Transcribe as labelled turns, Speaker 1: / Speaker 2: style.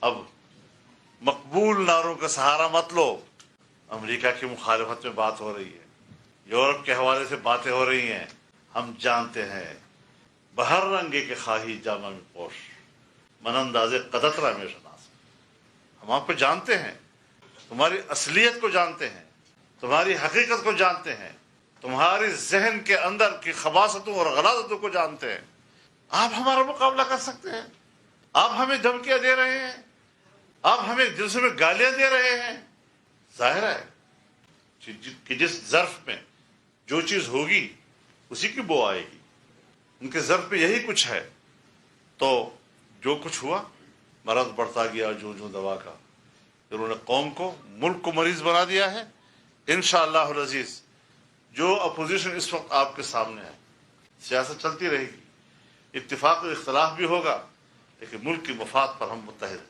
Speaker 1: اب مقبول نعروں کا سہارا مت لو. امریکہ کی مخالفت میں بات ہو رہی ہے, یورپ کے حوالے سے باتیں ہو رہی ہیں. ہم جانتے ہیں بہر رنگے کے خواہی جامہ میں پوش, من انداز قدطرہ میں شناس. ہم آپ کو جانتے ہیں, تمہاری اصلیت کو جانتے ہیں, تمہاری حقیقت کو جانتے ہیں, تمہاری ذہن کے اندر کی خباثتوں اور غلاظتوں کو جانتے ہیں. آپ ہمارا مقابلہ کر سکتے ہیں؟ آپ ہمیں دھمکیاں دے رہے ہیں, آپ ہمیں جلسے میں گالیاں دے رہے ہیں. ظاہر ہے کہ جس ظرف میں جو چیز ہوگی اسی کی بو آئے گی. ان کے ظرف میں یہی کچھ ہے. تو جو کچھ ہوا, مرض بڑھتا گیا جو دوا کا. انہوں نے قوم کو, ملک کو مریض بنا دیا ہے. انشاءاللہ العزیز جو اپوزیشن اس وقت آپ کے سامنے ہے, سیاست چلتی رہے گی, اتفاق و اختلاف بھی ہوگا, لیکن ملک کی مفاد پر ہم متحد ہیں.